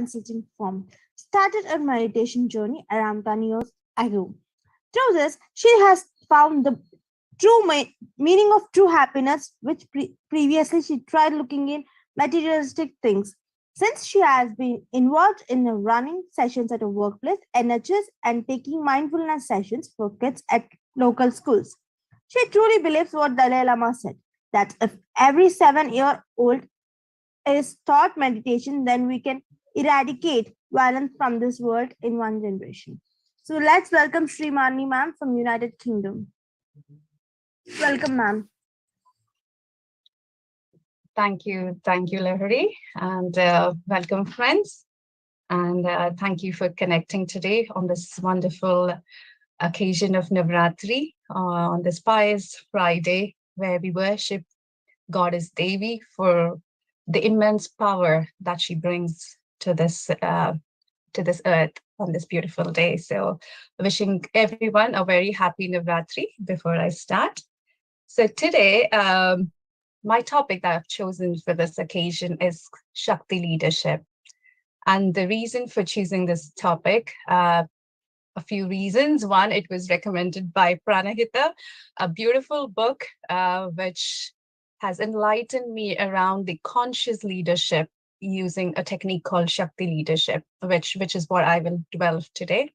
consulting firm, started a meditation journey around 10 years ago. Through this, she has found the meaning of true happiness, which previously she tried looking in materialistic things. Since she has been involved in the running sessions at a workplace, NHS, and taking mindfulness sessions for kids at local schools, she truly believes what Dalai Lama said, that if every 7-year-old is taught meditation, then we can eradicate violence from this world in one generation. So let's welcome Sree Marni ma'am from United Kingdom. Welcome, ma'am. Thank you, Lahari, and welcome, friends. And thank you for connecting today on this wonderful occasion of Navratri, on this pious Friday, where we worship Goddess Devi for the immense power that she brings to this earth on this beautiful day. So, wishing everyone a very happy Navratri before I start. So today, my topic that I've chosen for this occasion is Shakti leadership. And the reason for choosing this topic, a few reasons. One, it was recommended by Pranahita, a beautiful book which has enlightened me around the conscious leadership using a technique called Shakti leadership, which is what I will dwell today.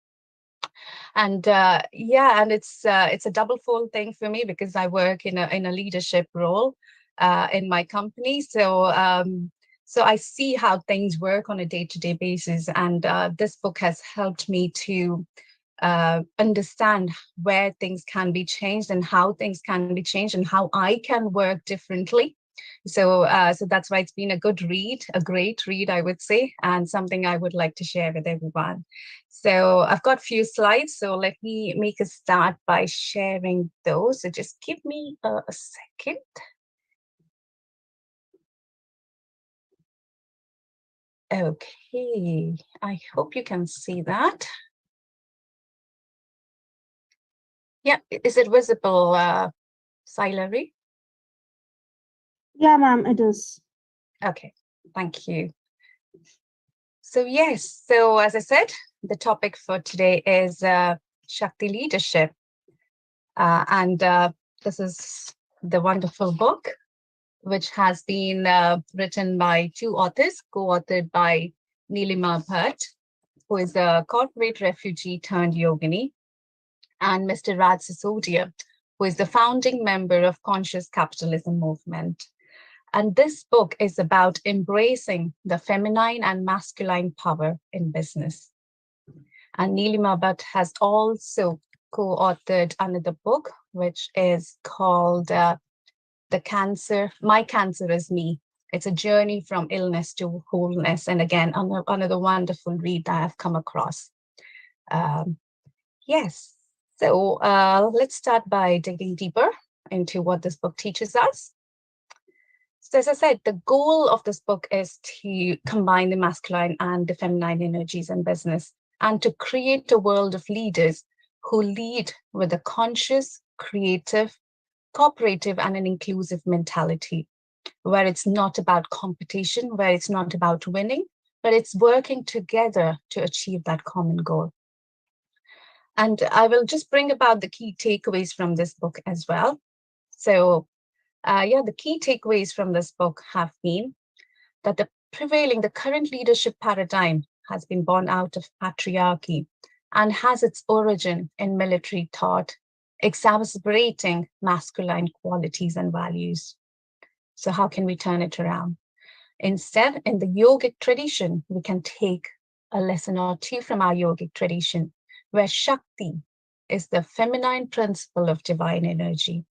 And and it's a double fold thing for me because I work in a leadership role in my company. So I see how things work on a day-to-day basis, and this book has helped me to understand where things can be changed and how things can be changed and how I can work differently. So that's why it's been a good read, a great read, I would say, and something I would like to share with everyone. So I've got a few slides, so let me make a start by sharing those. So just give me a second. Okay, I hope you can see that. Yeah, is it visible, Sailari? Yeah, ma'am, it is. Okay, thank you. So yes, so as I said, the topic for today is Shakti leadership. And this is the wonderful book, which has been written by two authors, co-authored by Nilima Bhatt, who is a corporate refugee turned yogini, and Mr. Raj Sisodia, who is the founding member of Conscious Capitalism Movement. And this book is about embracing the feminine and masculine power in business. And Nilima Bhatt has also co-authored another book, which is called My Cancer is Me. It's a journey from illness to wholeness. And again, another wonderful read that I've come across. Yes. So let's start by digging deeper into what this book teaches us. So as I said, the goal of this book is to combine the masculine and the feminine energies in business and to create a world of leaders who lead with a conscious, creative, cooperative, and an inclusive mentality, where it's not about competition, where it's not about winning, but it's working together to achieve that common goal. And I will just bring about the key takeaways from this book as well. So the key takeaways from this book have been that the current leadership paradigm has been born out of patriarchy and has its origin in military thought, exacerbating masculine qualities and values. So how can we turn it around? Instead, in the yogic tradition, we can take a lesson or two from our yogic tradition, where Shakti is the feminine principle of divine energy.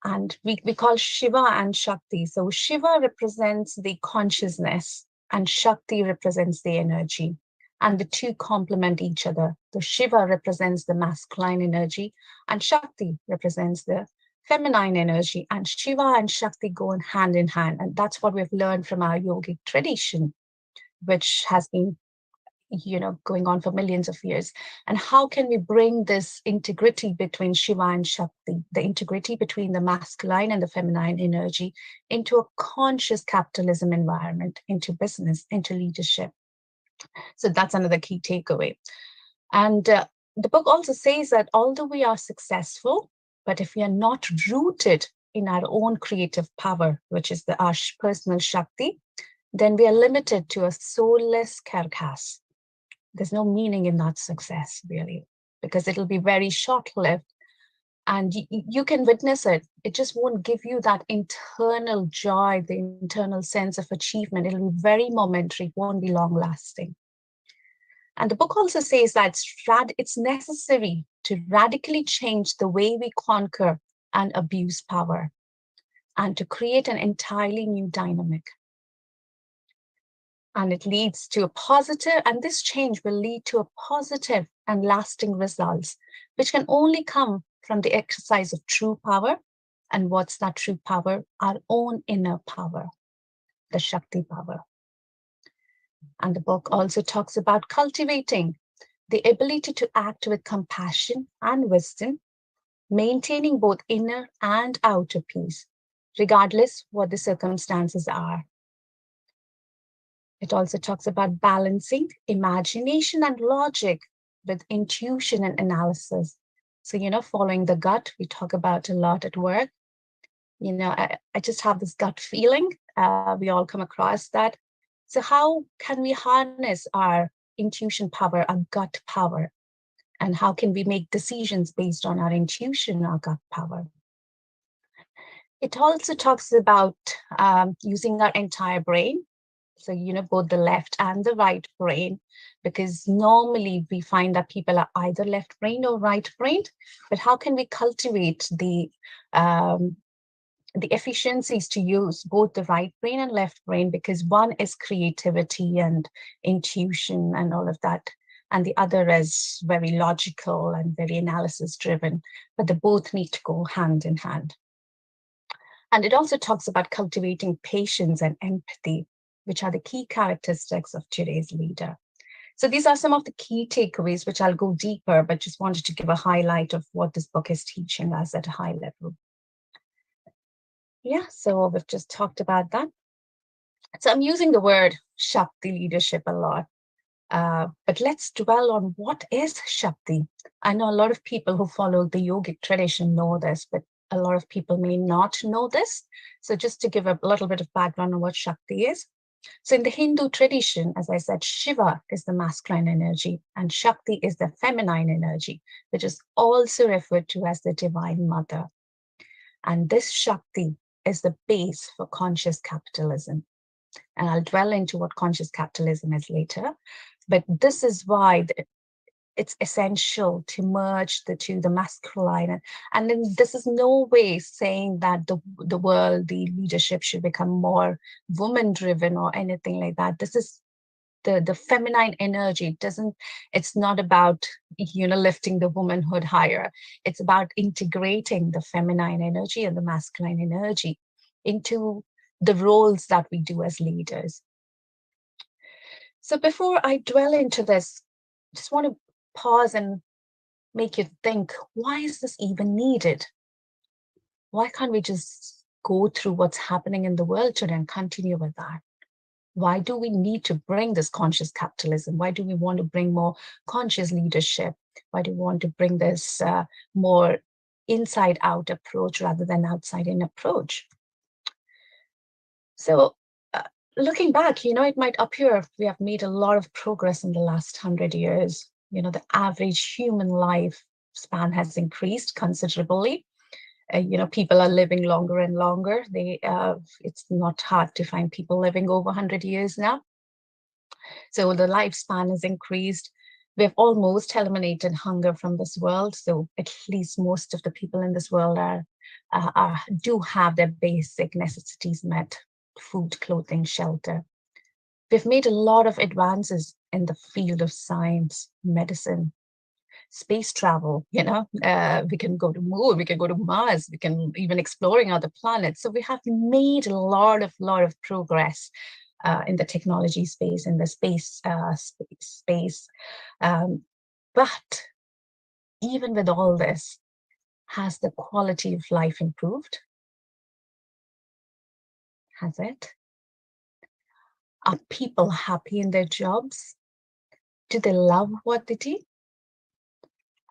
And we call Shiva and Shakti. So Shiva represents the consciousness and Shakti represents the energy. And the two complement each other. The Shiva represents the masculine energy and Shakti represents the feminine energy. And Shiva and Shakti go hand in hand. And that's what we've learned from our yogic tradition, which has been going on for millions of years. And how can we bring this integrity between Shiva and Shakti, the integrity between the masculine and the feminine energy, into a conscious capitalism environment, into business, into leadership? So that's another key takeaway. And the book also says that although we are successful, but if we are not rooted in our own creative power, which is our personal Shakti, then we are limited to a soulless carcass. There's no meaning in that success, really, because it'll be very short lived, and you can witness it. It just won't give you that internal joy, the internal sense of achievement. It'll be very momentary, won't be long lasting. And the book also says that it's necessary to radically change the way we conquer and abuse power, and to create an entirely new dynamic. And it leads to a positive, and this change will lead to a positive and lasting results, which can only come from the exercise of true power. And what's that true power? Our own inner power, the Shakti power. And the book also talks about cultivating the ability to act with compassion and wisdom, maintaining both inner and outer peace, regardless what the circumstances are. It also talks about balancing imagination and logic with intuition and analysis. So, following the gut, we talk about a lot at work. I just have this gut feeling. We all come across that. So how can we harness our intuition power, our gut power? And how can we make decisions based on our intuition, our gut power? It also talks about using our entire brain. So, both the left and the right brain, because normally we find that people are either left brained or right brained. But how can we cultivate the efficiencies to use both the right brain and left brain? Because one is creativity and intuition and all of that, and the other is very logical and very analysis driven, but they both need to go hand in hand. And it also talks about cultivating patience and empathy, which are the key characteristics of today's leader. So these are some of the key takeaways, which I'll go deeper, but just wanted to give a highlight of what this book is teaching us at a high level. Yeah, so we've just talked about that. So I'm using the word Shakti leadership a lot, but let's dwell on what is Shakti. I know a lot of people who follow the yogic tradition know this, but a lot of people may not know this. So just to give a little bit of background on what Shakti is. So in the Hindu tradition, as I said, Shiva is the masculine energy and Shakti is the feminine energy, which is also referred to as the divine mother. And this Shakti is the base for conscious capitalism. And I'll dwell into what conscious capitalism is later. But this is why it's essential to merge the two, the masculine. And then this is no way saying that the world, the leadership should become more woman-driven or anything like that. This is the feminine energy. It's not about, lifting the womanhood higher. It's about integrating the feminine energy and the masculine energy into the roles that we do as leaders. So before I dwell into this, I just want to pause and make you think, why is this even needed? Why can't we just go through what's happening in the world today and continue with that? Why do we need to bring this conscious capitalism? Why do we want to bring more conscious leadership? Why do we want to bring this more inside out approach rather than outside in approach? So looking back, it might appear we have made a lot of progress in the last 100 years. The average human life span has increased considerably. People are living longer and longer. It's not hard to find people living over 100 years now. So the lifespan has increased. We've almost eliminated hunger from this world. So at least most of the people in this world do have their basic necessities met: food, clothing, shelter. We've made a lot of advances in the field of science, medicine, space travel. We can go to moon, we can go to Mars, we can even exploring other planets. So we have made a lot of progress. in the technology space, in the space. But even with all this, has the quality of life improved? Has it? Are people happy in their jobs? Do they love what they do?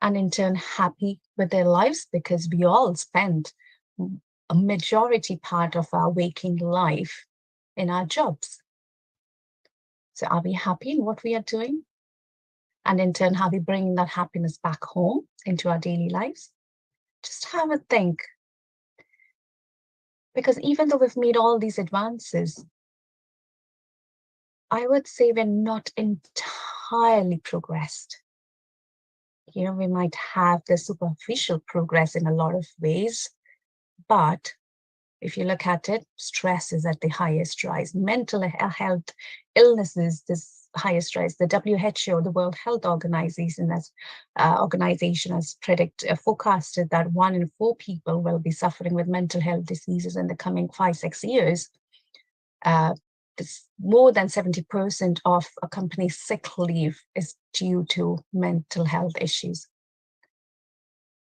And in turn, happy with their lives? Because we all spend a majority part of our waking life in our jobs. So are we happy in what we are doing? And in turn, are we bringing that happiness back home into our daily lives? Just have a think. Because even though we've made all these advances, I would say we're not entirely progressed. We might have the superficial progress in a lot of ways, but if you look at it, stress is at the highest rise. Mental health illnesses, this highest rise. The WHO, the World Health Organization, has forecasted that 1 in 4 people will be suffering with mental health diseases in the coming 5-6 years. More than 70% of a company's sick leave is due to mental health issues.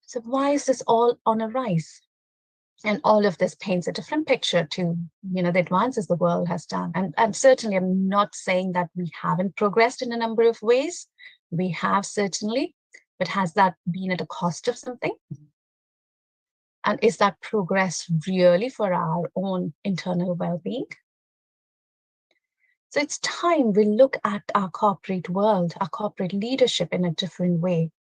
So why is this all on a rise? And all of this paints a different picture to, the advances the world has done. And certainly I'm not saying that we haven't progressed in a number of ways. We have certainly, but has that been at a cost of something? And is that progress really for our own internal well-being? So it's time we look at our corporate world, our corporate leadership in a different way.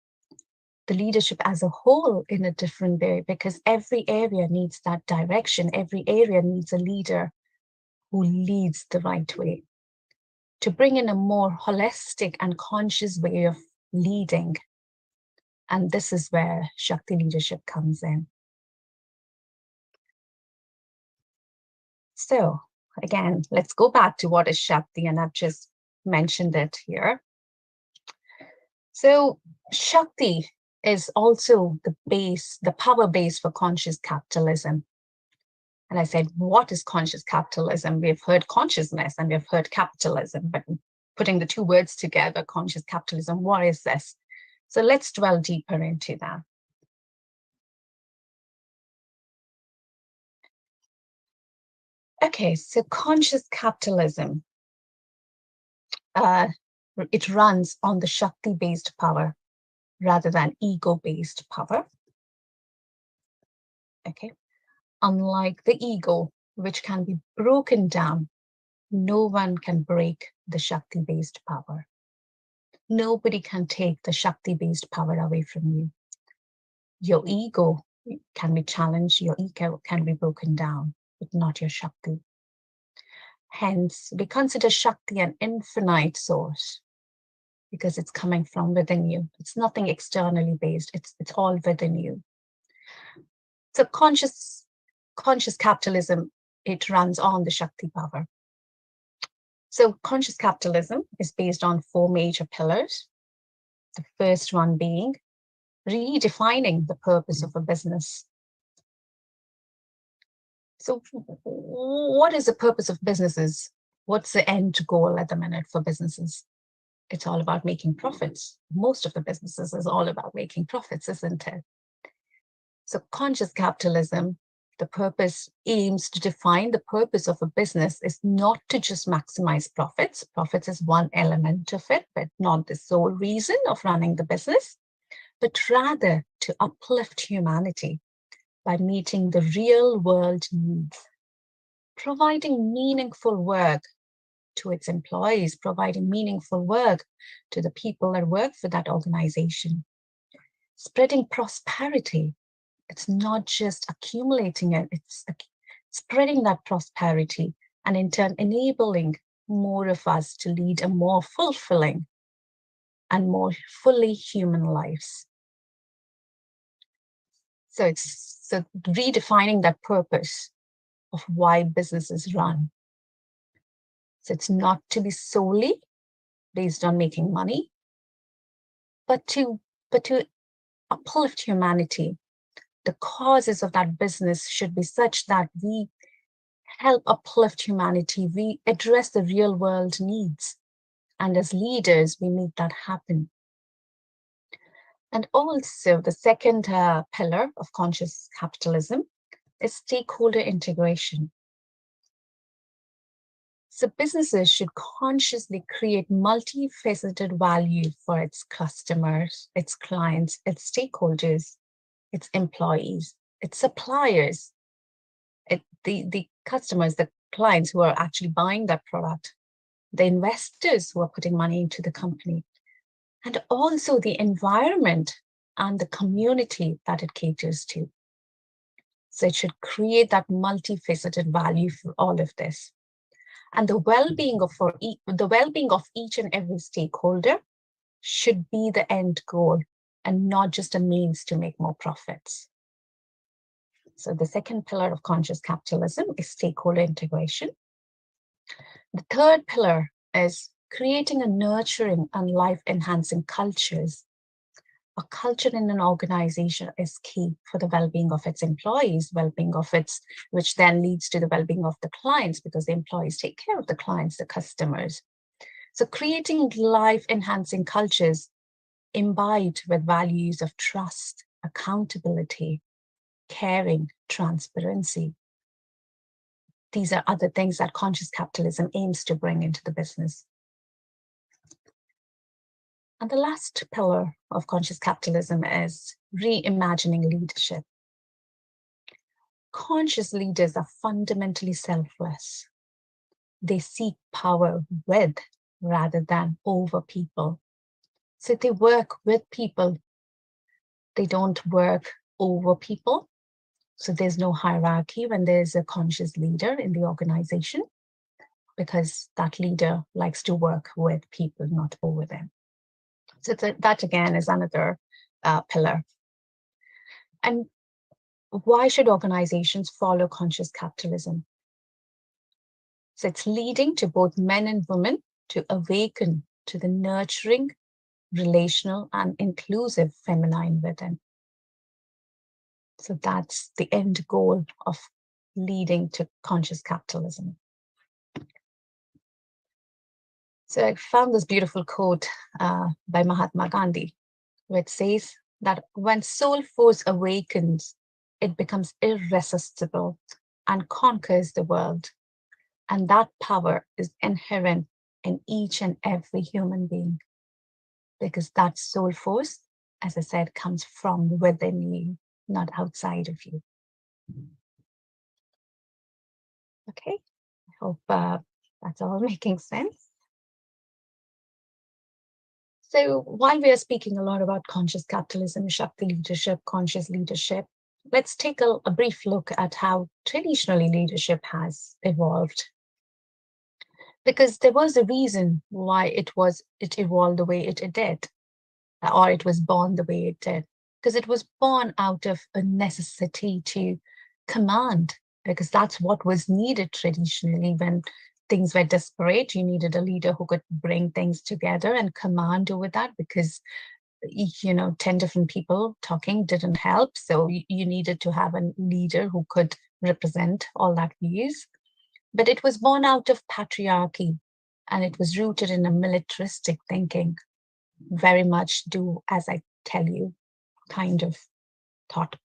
The leadership as a whole in a different way, because every area needs that direction. Every area needs a leader who leads the right way, to bring in a more holistic and conscious way of leading. And this is where Shakti leadership comes in. So again, let's go back to what is Shakti, and I've just mentioned it here. So Shakti is also the base, the power base for conscious capitalism. And I said, what is conscious capitalism? We've heard consciousness and we've heard capitalism, but putting the two words together, conscious capitalism, what is this? So let's dwell deeper into that. Okay, so conscious capitalism, it runs on the Shakti-based power rather than ego-based power. Okay, unlike the ego, which can be broken down, no one can break the Shakti-based power. Nobody can take the Shakti-based power away from you. Your ego can be challenged, your ego can be broken down, but not your Shakti. Hence, we consider Shakti an infinite source because it's coming from within you. It's nothing externally based, it's all within you. So conscious capitalism, it runs on the Shakti power. So conscious capitalism is based on 4 major pillars. The first one being redefining the purpose of a business. So what is the purpose of businesses? What's the end goal at the minute for businesses? It's all about making profits. Most of the businesses is all about making profits, isn't it? So conscious capitalism, the purpose aims to define the purpose of a business is not to just maximize profits. Profits is one element of it, but not the sole reason of running the business, but rather to uplift humanity by meeting the real world needs, providing meaningful work to its employees, providing meaningful work to the people that work for that organization, spreading prosperity. It's not just accumulating it, it's spreading that prosperity and in turn enabling more of us to lead a more fulfilling and more fully human lives. So it's redefining that purpose of why businesses run. So it's not to be solely based on making money, but to uplift humanity. The causes of that business should be such that we help uplift humanity. We address the real world needs. And as leaders, we make that happen. And also, the second pillar of conscious capitalism is stakeholder integration. So businesses should consciously create multifaceted value for its customers, its clients, its stakeholders, its employees, its suppliers, the customers, the clients who are actually buying that product, the investors who are putting money into the company, and also the environment and the community that it caters to. So it should create that multifaceted value for all of this. And the well-being of each and every stakeholder should be the end goal and not just a means to make more profits. So the second pillar of conscious capitalism is stakeholder integration. The third pillar is creating a nurturing and life-enhancing cultures. A culture in an organization is key for the well-being of its employees, which then leads to the well-being of the clients, because the employees take care of the clients, the customers. So creating life-enhancing cultures imbibed with values of trust, accountability, caring, transparency. These are other things that conscious capitalism aims to bring into the business. And the last pillar of conscious capitalism is reimagining leadership. Conscious leaders are fundamentally selfless. They seek power with rather than over people. So they work with people. They don't work over people. So there's no hierarchy when there's a conscious leader in the organization, because that leader likes to work with people, not over them. So that again is another pillar. And why should organizations follow conscious capitalism? So it's leading to both men and women to awaken to the nurturing, relational, and inclusive feminine within. So that's the end goal of leading to conscious capitalism. So I found this beautiful quote by Mahatma Gandhi, which says that when soul force awakens, it becomes irresistible and conquers the world. And that power is inherent in each and every human being, because that soul force, as I said, comes from within you, not outside of you. Okay, I hope that's all making sense. So while we are speaking a lot about conscious capitalism, Shakti leadership, conscious leadership, let's take a brief look at how traditionally leadership has evolved. Because there was a reason why it evolved the way it did, or it was born the way it did. Because it was born out of a necessity to command, because that's what was needed traditionally. When things were desperate, you needed a leader who could bring things together and command over that, because 10 different people talking didn't help. So you needed to have a leader who could represent all that views. But it was born out of patriarchy, and it was rooted in a militaristic thinking, very much do as I tell you kind of thought.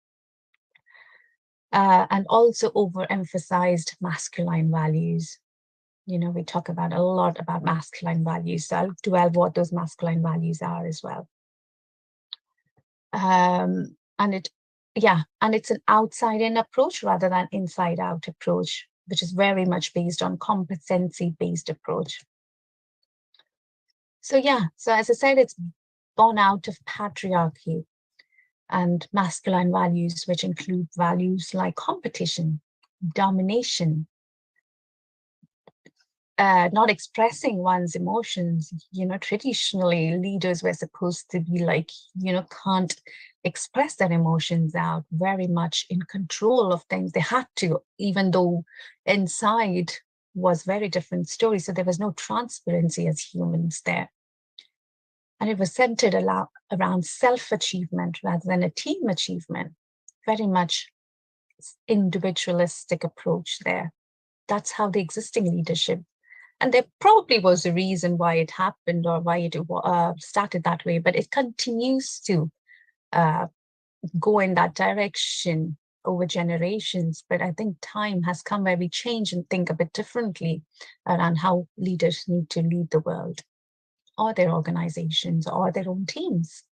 And also overemphasized masculine values. We talk about a lot about masculine values, so I'll dwell what those masculine values are as well. And it's an outside-in approach rather than inside-out approach, which is very much based on competency-based approach. So as I said, it's born out of patriarchy and masculine values, which include values like competition, domination, not expressing one's emotions. Traditionally, leaders were supposed to be like, can't express their emotions out, very much in control of things. They had to, even though inside was very different story. So there was no transparency as humans there. And it was centered around self-achievement rather than a team achievement. Very much individualistic approach there. that's how the existing leadership. And there probably was a reason why it happened or why it started that way, but it continues to uh, go in that direction over generations. But I think time has come where we change and think a bit differently around how leaders need to lead the world or their organizations or their own teams.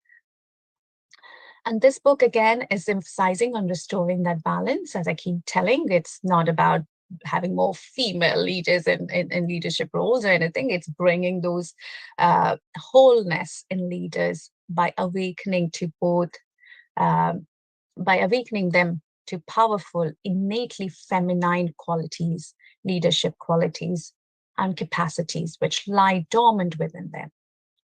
And this book, again, is emphasizing on restoring that balance. As I keep telling, it's not about having more female leaders in leadership roles or anything. It's bringing those wholeness in leaders by awakening to both, um, by awakening them to powerful, innately feminine qualities, leadership qualities, and capacities which lie dormant within them.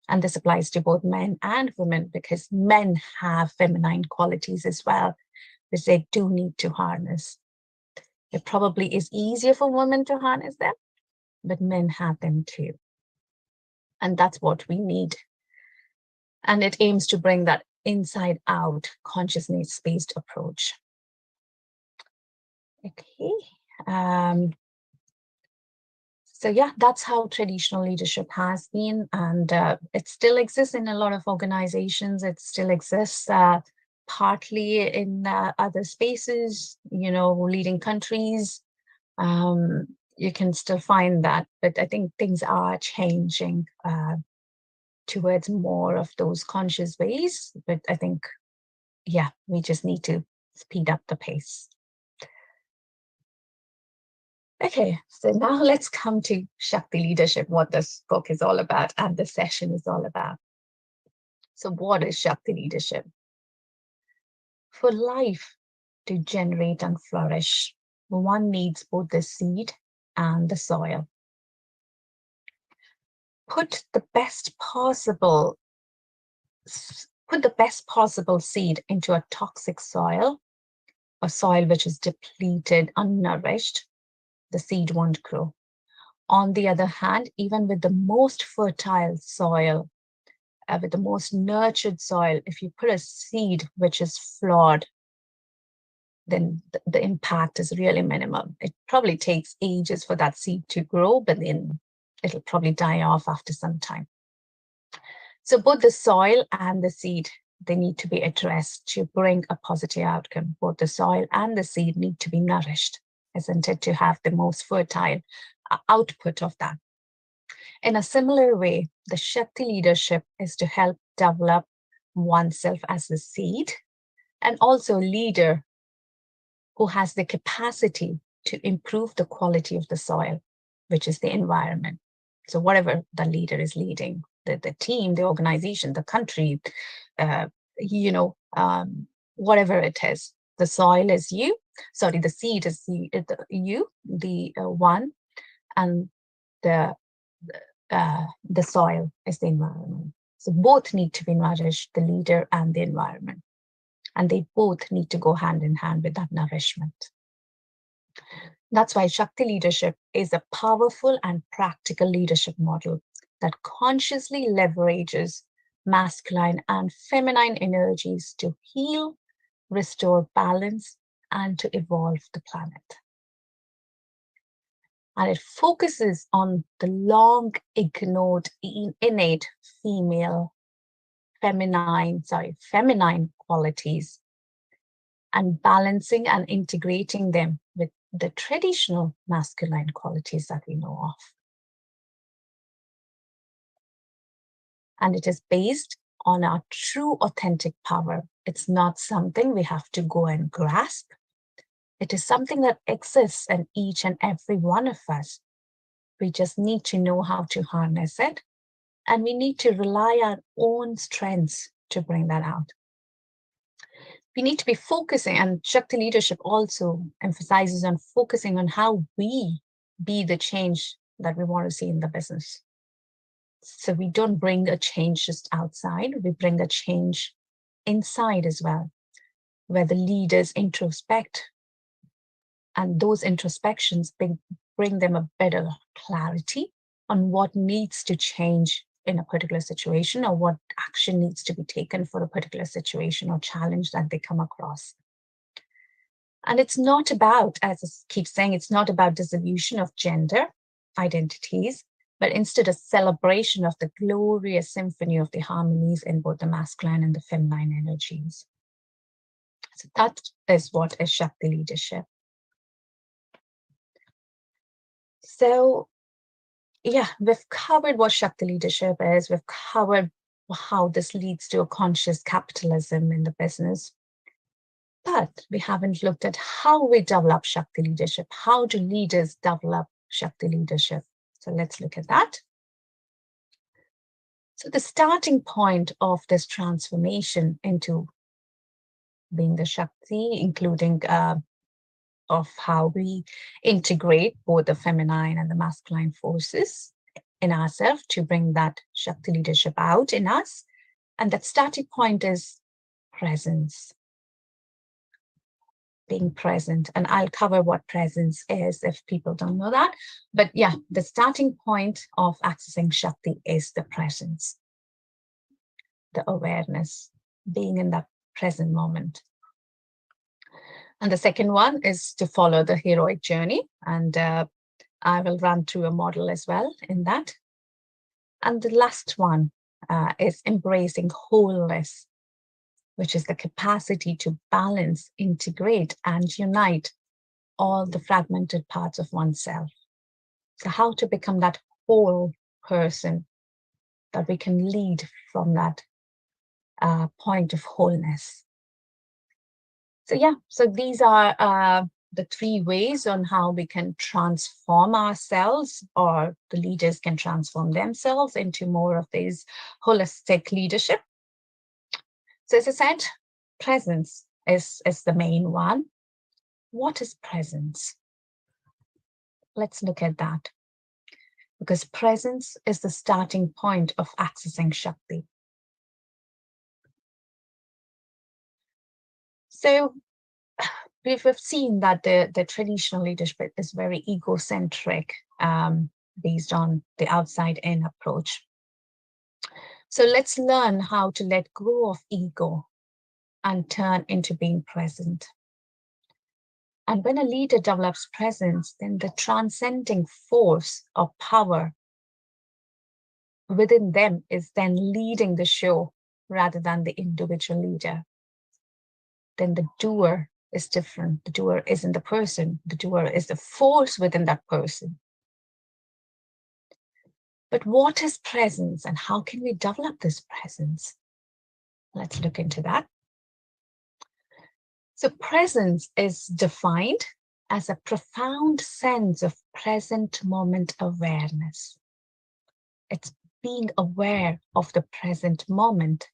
And this applies to both men and women because men have feminine qualities as well, which they do need to harness. It probably is easier for women to harness them, but men have them too. And that's what we need. And it aims to bring that inside out consciousness based approach. Okay. Um, so yeah, that's how traditional leadership has been, and it still exists in a lot of organizations. It still exists partly in other spaces, leading countries. You can still find that, but I think things are changing towards more of those conscious ways. But I think, yeah, we just need to speed up the pace. Okay, so now let's come to Shakti leadership, what this book is all about and the session is all about. So, what is Shakti leadership? For life to generate and flourish, one needs both the seed and the soil. Put the best possible seed into a toxic soil, a soil which is depleted, unnourished, the seed won't grow. On the other hand, even with the most fertile soil, with the most nurtured soil, if you put a seed which is flawed, then the impact is really minimal. It probably takes ages for that seed to grow, but then it'll probably die off after some time. So both the soil and the seed, they need to be addressed to bring a positive outcome. Both the soil and the seed need to be nourished, isn't it, to have the most fertile output of that. In a similar way, the Shakti leadership is to help develop oneself as a seed and also a leader who has the capacity to improve the quality of the soil, which is the environment. So whatever the leader is leading, the team, the organization, the country, uh, whatever it is, the soil is you. Sorry, the seed is you, the one, and the the soil is the environment. So both need to be nourished, the leader and the environment. And they both need to go hand in hand with that nourishment. That's why Shakti leadership is a powerful and practical leadership model that consciously leverages masculine and feminine energies to heal, restore balance, and to evolve the planet. And it focuses on the long ignored innate feminine qualities and balancing and integrating them with the traditional masculine qualities that we know of. And it is based on our true authentic power. It's not something we have to go and grasp. It is something that exists in each and every one of us. We just need to know how to harness it, and we need to rely on our own strengths to bring that out. We need to be focusing, and Shakti leadership also emphasizes on focusing on how we be the change that we want to see in the business. So we don't bring a change just outside, we bring a change inside as well, where the leaders introspect, and those introspections bring them a better clarity on what needs to change in a particular situation or what action needs to be taken for a particular situation or challenge that they come across. And it's not about, as I keep saying, it's not about dissolution of gender identities, but instead a celebration of the glorious symphony of the harmonies in both the masculine and the feminine energies. So that is what is Shakti leadership. So yeah, we've covered what Shakti leadership is. We've covered how this leads to a conscious capitalism in the business. But we haven't looked at how we develop Shakti leadership. How do leaders develop Shakti leadership? So let's look at that. So the starting point of this transformation into being the Shakti, including of how we integrate both the feminine and the masculine forces in ourselves to bring that Shakti leadership out in us. And that starting point is presence, being present. And I'll cover what presence is if people don't know that. But yeah, the starting point of accessing Shakti is the presence, the awareness, being in that present moment. And the second one is to follow the heroic journey. And I will run through a model as well in that. And the last one is embracing wholeness, which is the capacity to balance, integrate, and unite all the fragmented parts of oneself. So, how to become that whole person that we can lead from that point of wholeness. So, yeah, so these are the three ways on how we can transform ourselves, or the leaders can transform themselves into more of this holistic leadership. So as I said, presence is the main one. What is presence? Let's look at that. Because presence is the starting point of accessing Shakti. So we've seen that the traditional leadership is very egocentric, based on the outside-in approach. So let's learn how to let go of ego and turn into being present. And when a leader develops presence, then the transcending force or power within them is then leading the show rather than the individual leader. Then the doer is different. The doer isn't the person, the doer is the force within that person. But what is presence and how can we develop this presence? Let's look into that. So presence is defined as a profound sense of present moment awareness. It's being aware of the present moment.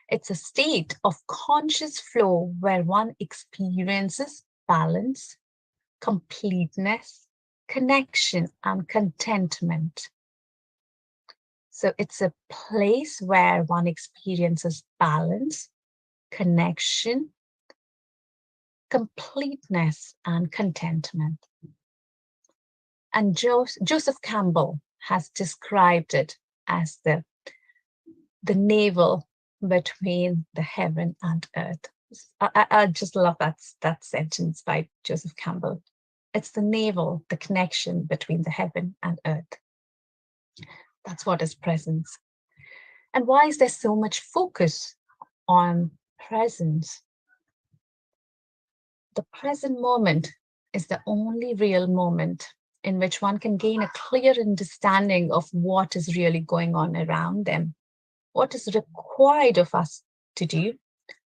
It's a state of conscious flow where one experiences balance, completeness, connection, and contentment. So it's a place where one experiences balance, connection, completeness, and contentment. And Joseph Campbell has described it as the navel between the heaven and earth. I just love that sentence by Joseph Campbell. It's the navel, the connection between the heaven and earth. That's what is presence. And why is there so much focus on presence? The present moment is the only real moment in which one can gain a clear understanding of what is really going on around them, what is required of us to do,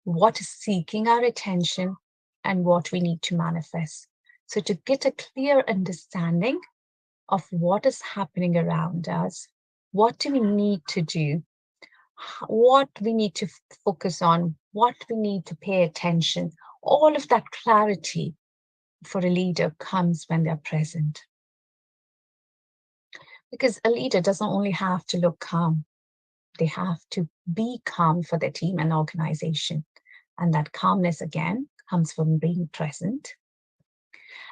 what is seeking our attention, and what we need to manifest. So to get a clear understanding of what is happening around us, what do we need to do, what we need to focus on, what we need to pay attention, all of that clarity for a leader comes when they're present. Because a leader doesn't only have to look calm, they have to be calm for their team and organization. And that calmness, again, comes from being present.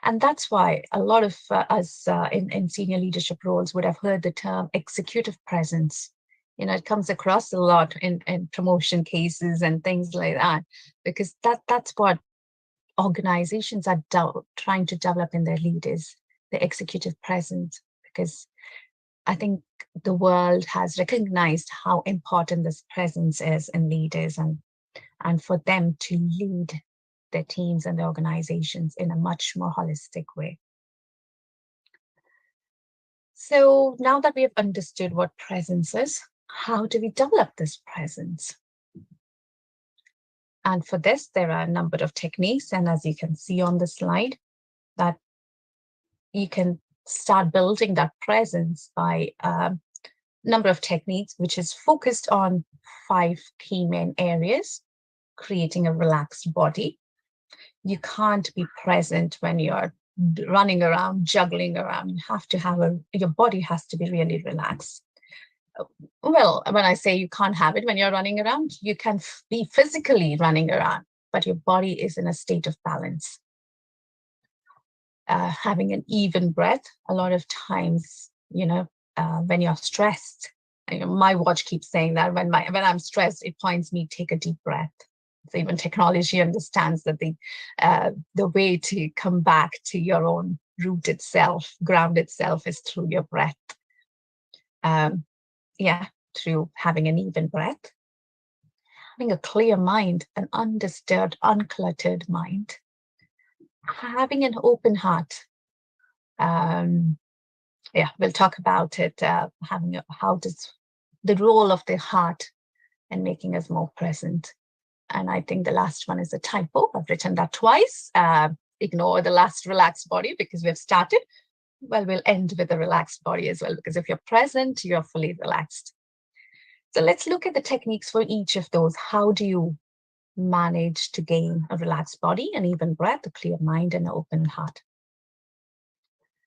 And that's why a lot of us in senior leadership roles would have heard the term executive presence. You know, it comes across a lot in promotion cases and things like that, because that's what organizations are trying to develop in their leaders, the executive presence, because I think the world has recognized how important this presence is in leaders, and for them to lead their teams and their organizations in a much more holistic way. So now that we have understood what presence is, how do we develop this presence? And for this, there are a number of techniques. And as you can see on the slide, that you can start building that presence by a number of techniques, which is focused on 5 key main areas: creating a relaxed body. You can't be present when you're running around, juggling around. You have to have your body has to be really relaxed. Well, when I say you can't have it when you're running around, you can be physically running around, but your body is in a state of balance. Having an even breath, a lot of times, when you're stressed, my watch keeps saying that when I'm stressed, it points me, take a deep breath. So even technology understands that the way to come back to your own root itself, ground itself, is through your breath. Through having an even breath, having a clear mind, an undisturbed, uncluttered mind, having an open heart. We'll talk about it. How does the role of the heart in making us more present. And I think the last one is a typo. I've written that twice. Ignore the last relaxed body because we've started. Well, we'll end with a relaxed body as well, because if you're present, you're fully relaxed. So let's look at the techniques for each of those. How do you manage to gain a relaxed body, an even breath, a clear mind, and an open heart?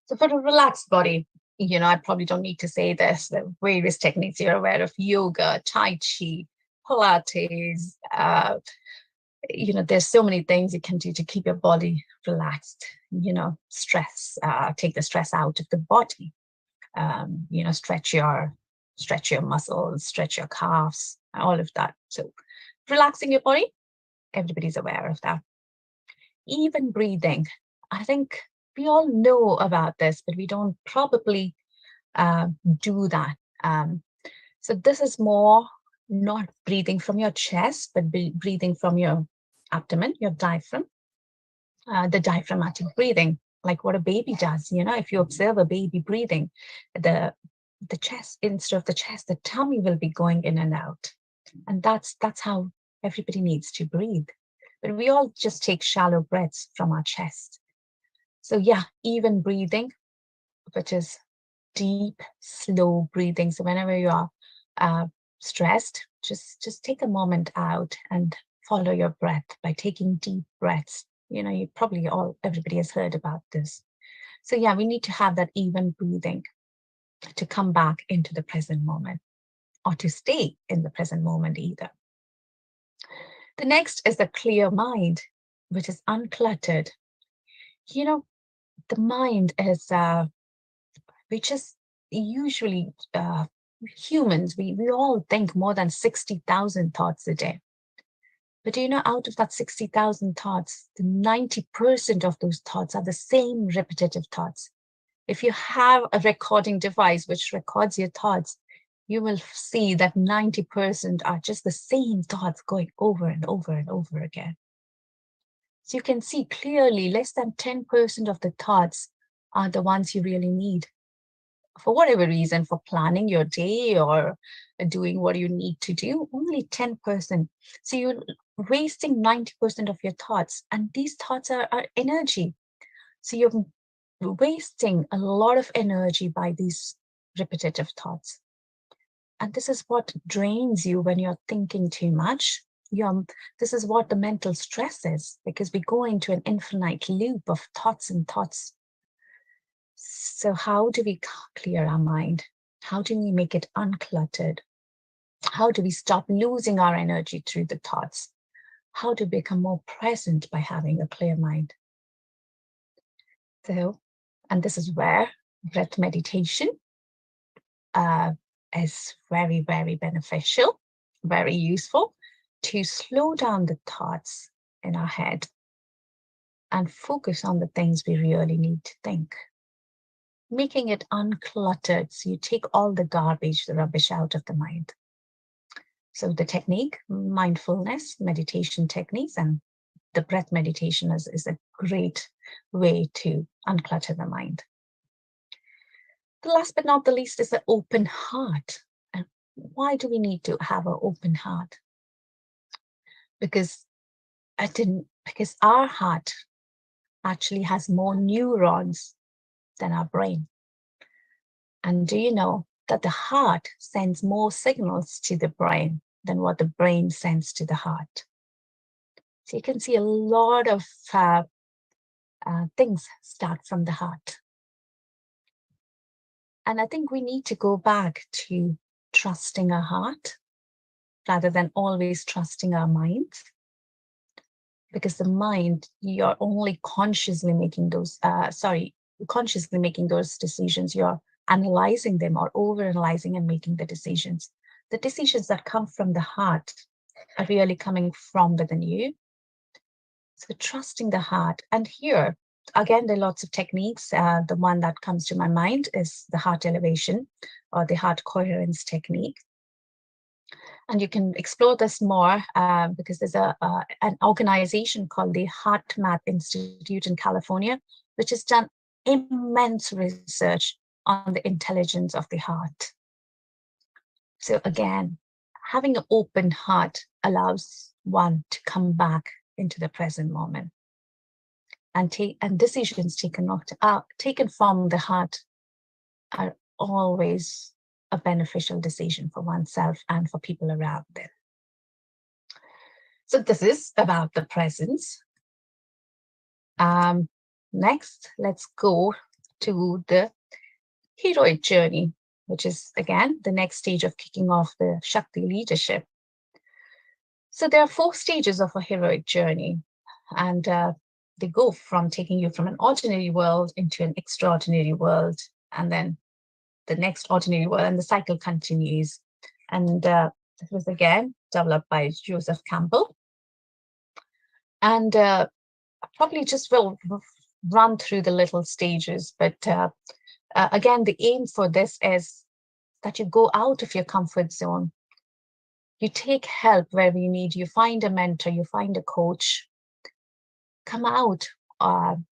So for a relaxed body, I probably don't need to say this. There are various techniques you're aware of: yoga, Tai Chi, Pilates. There's so many things you can do to keep your body relaxed. Stress, take the stress out of the body. Stretch your muscles, stretch your calves, all of that. So relaxing your body, everybody's aware of that. Even breathing. I think we all know about this, but we don't probably do that. So this is more not breathing from your chest, but breathing from your abdomen, your diaphragm, the diaphragmatic breathing, like what a baby does. If you observe a baby breathing, the chest, instead of the chest, the tummy will be going in and out. And that's how everybody needs to breathe. But we all just take shallow breaths from our chest. So even breathing, which is deep, slow breathing. So whenever you are stressed, just take a moment out and follow your breath by taking deep breaths. You probably everybody has heard about this. So we need to have that even breathing to come back into the present moment, or to stay in the present moment either. The next is the clear mind, which is uncluttered. The mind is, we just usually, humans, we all think more than 60,000 thoughts a day. But out of that 60,000 thoughts, the 90% of those thoughts are the same repetitive thoughts. If you have a recording device which records your thoughts, you will see that 90% are just the same thoughts going over and over and over again. So you can see clearly less than 10% of the thoughts are the ones you really need. For whatever reason, for planning your day or doing what you need to do, only 10%. So you're wasting 90% of your thoughts, and these thoughts are energy. So you're wasting a lot of energy by these repetitive thoughts. And this is what drains you when you're thinking too much. This is what the mental stress is, because we go into an infinite loop of thoughts and thoughts. So how do we clear our mind? How do we make it uncluttered? How do we stop losing our energy through the thoughts? How to become more present by having a clear mind? So, and this is where breath meditation is very, very beneficial, very useful to slow down the thoughts in our head. and focus on the things we really need to think, making it uncluttered. So you take all the garbage, the rubbish out of the mind. So the technique, mindfulness, meditation techniques, and the breath meditation is a great way to unclutter the mind. The last but not the least is the open heart. And why do we need to have an open heart? Because because our heart actually has more neurons than our brain. And do you know that the heart sends more signals to the brain than what the brain sends to the heart? So you can see a lot of things start from the heart. And I think we need to go back to trusting our heart rather than always trusting our mind. Because the mind, you're only consciously making those, consciously making those decisions. You're analyzing them or over-analyzing and making the decisions. The decisions that come from the heart are really coming from within you. So trusting the heart. And here, again, there are lots of techniques. The one that comes to my mind is the heart elevation or the heart coherence technique. And you can explore this more because there's an organization called the Heart Map Institute in California, which has done immense research on the intelligence of the heart. So again, having an open heart allows one to come back into the present moment. And decisions taken from the heart are always a beneficial decision for oneself and for people around them. So this is about the presence. Next, let's go to the heroic journey, which is, again, the next stage of kicking off the Shakti leadership. So there are 4 stages of a heroic journey, and they go from taking you from an ordinary world into an extraordinary world, and then the next ordinary world, and the cycle continues. And this was, again, developed by Joseph Campbell. And probably just will run through the little stages, but again, the aim for this is that you go out of your comfort zone. You take help wherever you need. You find a mentor, you find a coach. Come out, come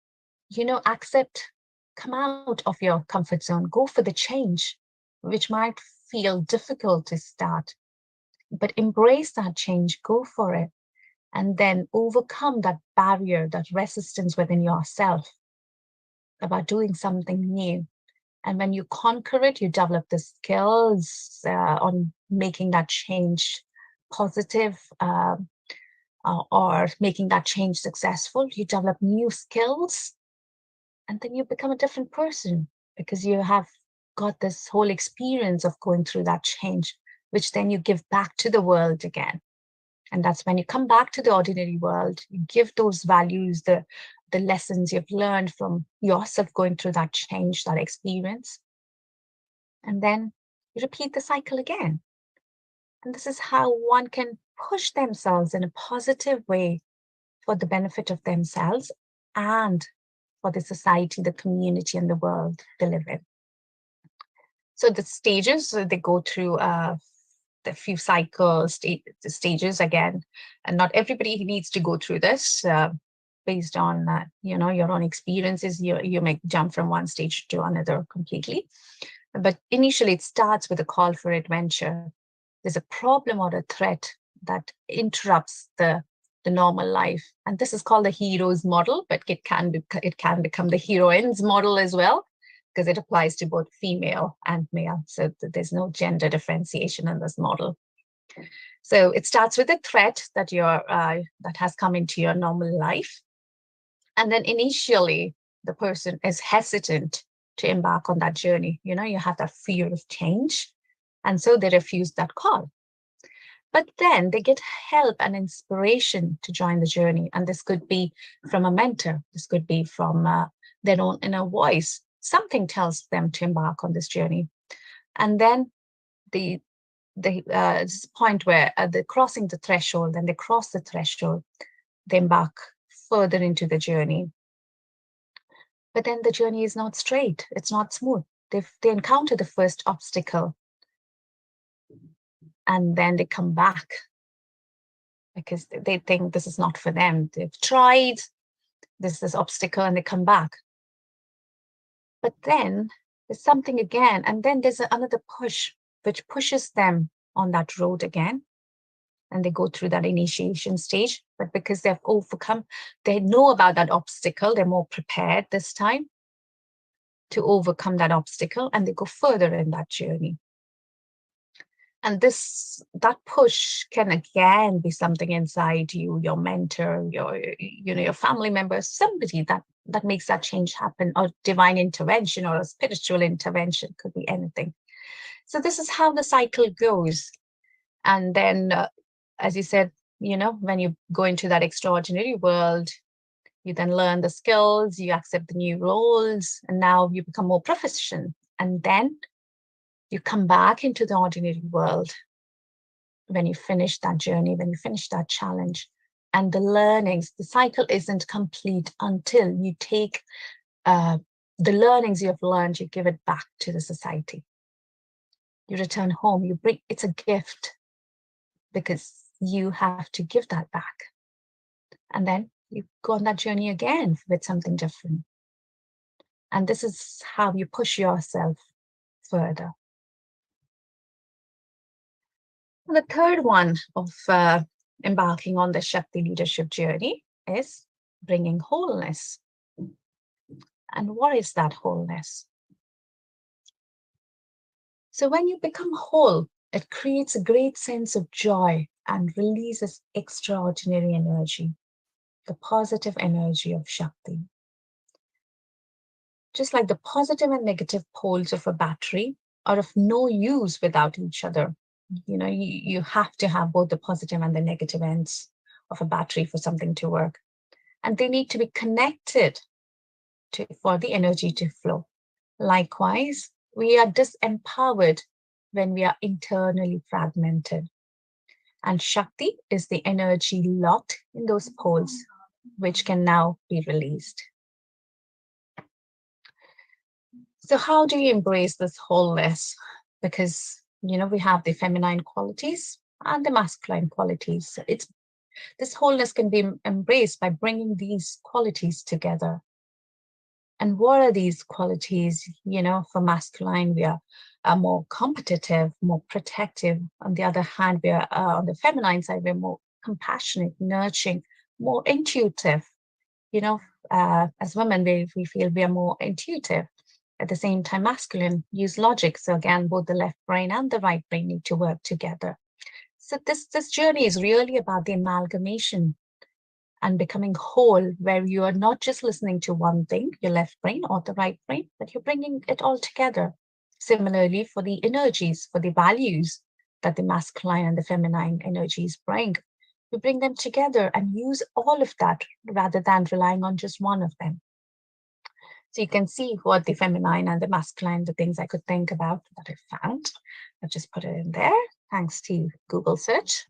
out of your comfort zone. Go for the change, which might feel difficult to start, but embrace that change, go for it, and then overcome that barrier, that resistance within yourself about doing something new. And when you conquer it, you develop the skills on making that change positive or making that change successful. You develop new skills, and then you become a different person because you have got this whole experience of going through that change, which then you give back to the world again. And that's when you come back to the ordinary world, you give those values, the lessons you've learned from yourself going through that change, that experience. And then you repeat the cycle again. And this is how one can push themselves in a positive way for the benefit of themselves and for the society, the community, and the world they live in. So the stages, they go through the few cycles, the stages again, and not everybody needs to go through this based on your own experiences. You may jump from one stage to another completely, but initially it starts with a call for adventure. There's a problem or a threat that interrupts the normal life, and this is called the hero's model, but it can become the heroine's model as well, because it applies to both female and male. So there's no gender differentiation in this model. So it starts with a threat that that has come into your normal life. And then initially, the person is hesitant to embark on that journey. You have that fear of change. And so they refuse that call. But then they get help and inspiration to join the journey. And this could be from a mentor. This could be from their own inner voice. Something tells them to embark on this journey. And then this point where they're crossing the threshold, and they cross the threshold, they embark further into the journey. But then the journey is not straight, it's not smooth. They encounter the first obstacle and then they come back because they think this is not for them. They've tried this obstacle and they come back. But then there's something again, and then there's another push which pushes them on that road again. And they go through that initiation stage. But because they've overcome, they know about that obstacle, they're more prepared this time to overcome that obstacle, and they go further in that journey. And that push can again be something inside you, your mentor, your family member, somebody that makes that change happen, or divine intervention or a spiritual intervention, could be anything. So this is how the cycle goes. And then, as you said, when you go into that extraordinary world, you then learn the skills, you accept the new roles, and now you become more proficient. And then you come back into the ordinary world when you finish that journey, when you finish that challenge. And the learnings, the cycle isn't complete until you take the learnings you have learned, you give it back to the society. You return home, it's a gift because you have to give that back. And then you go on that journey again with something different. And this is how you push yourself further. The third one of embarking on the Shakti leadership journey is bringing wholeness. And what is that wholeness? So when you become whole, it creates a great sense of joy and releases extraordinary energy, the positive energy of Shakti. Just like the positive and negative poles of a battery are of no use without each other. You have to have both the positive and the negative ends of a battery for something to work. And they need to be connected for the energy to flow. Likewise, we are disempowered when we are internally fragmented. And Shakti is the energy locked in those poles, which can now be released. So how do you embrace this wholeness? Because, we have the feminine qualities and the masculine qualities. This wholeness can be embraced by bringing these qualities together. And what are these qualities? For masculine, we are more competitive, more protective. On the other hand, we are on the feminine side, we're more compassionate, nurturing, more intuitive. As women, we feel we are more intuitive. At the same time, masculine use logic. So again, both the left brain and the right brain need to work together. So this journey is really about the amalgamation and becoming whole, where you are not just listening to one thing, your left brain or the right brain, but you're bringing it all together. Similarly, for the energies, for the values that the masculine and the feminine energies bring, you bring them together and use all of that rather than relying on just one of them. So you can see what the feminine and the masculine, the things I could think about that I found. I've just put it in there, thanks to Google search.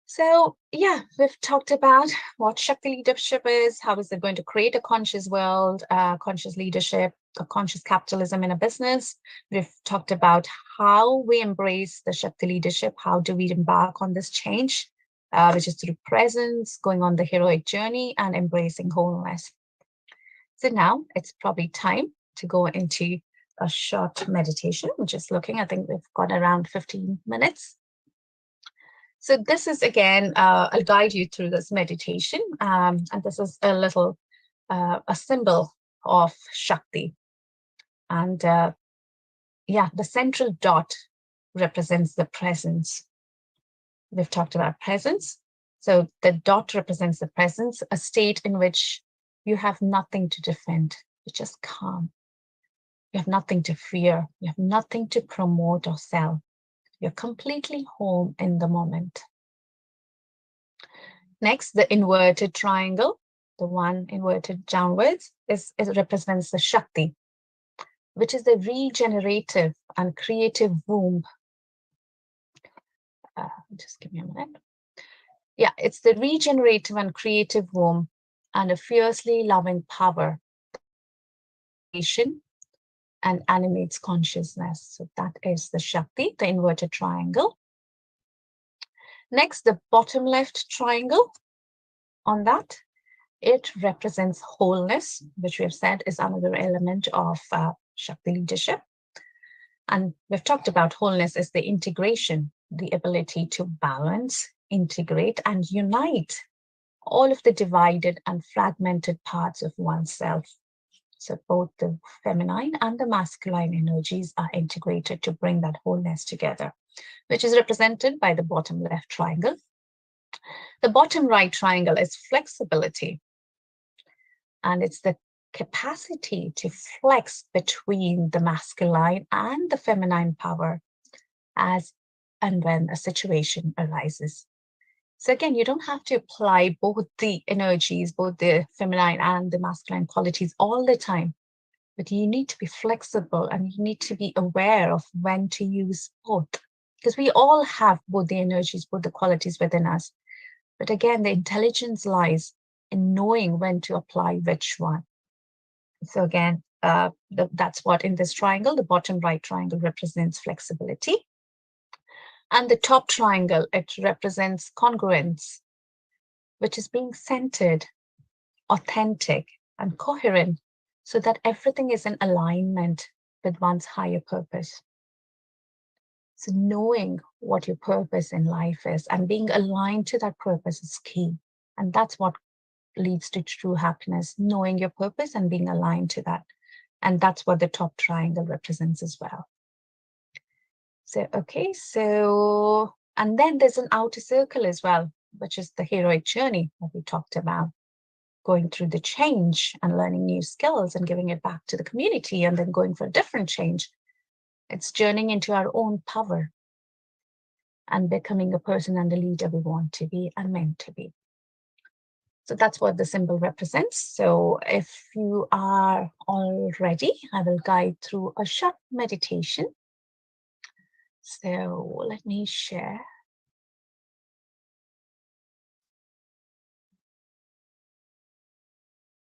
So yeah, we've talked about what Shakti leadership is, how is it going to create a conscious world, conscious leadership, a conscious capitalism in a business. We've talked about how we embrace the Shakti leadership, how do we embark on this change, which is through presence, going on the heroic journey and embracing wholeness. So now it's probably time to go into a short meditation. I'm just looking, I think we've got around 15 minutes. So this is, again, I'll guide you through this meditation. And this is a little, a symbol of Shakti. And the central dot represents the presence. We've talked about presence. So the dot represents the presence, a state in which you have nothing to defend. You're just calm. You have nothing to fear. You have nothing to promote or sell. You're completely home in the moment. Next, the inverted triangle, the one inverted downwards, it represents the Shakti, which is the regenerative and creative womb. Just give me a minute. Yeah, it's the regenerative and creative womb and a fiercely loving power and animates consciousness. So that is the Shakti, the inverted triangle. Next, the bottom left triangle on that, it represents wholeness, which we have said is another element of Shakti leadership. And we've talked about wholeness as the integration, the ability to balance, integrate, and unite all of the divided and fragmented parts of oneself. So both the feminine and the masculine energies are integrated to bring that wholeness together, which is represented by the bottom left triangle. The bottom right triangle is flexibility, and it's the capacity to flex between the masculine and the feminine power as and when a situation arises. So again, you don't have to apply both the energies, both the feminine and the masculine qualities all the time, but you need to be flexible and you need to be aware of when to use both, because we all have both the energies, both the qualities within us. But again, the intelligence lies in knowing when to apply which one. So again, that's what in this triangle, the bottom right triangle represents flexibility. And the top triangle, it represents congruence, which is being centered, authentic, and coherent so that everything is in alignment with one's higher purpose. So knowing what your purpose in life is and being aligned to that purpose is key. And that's what leads to true happiness, knowing your purpose and being aligned to that. And that's what the top triangle represents as well. So, okay, so, and then there's an outer circle as well, which is the heroic journey that we talked about, going through the change and learning new skills and giving it back to the community and then going for a different change. It's journeying into our own power and becoming a person and a leader we want to be and meant to be. So that's what the symbol represents. So if you are all ready, I will guide through a short meditation. So let me share.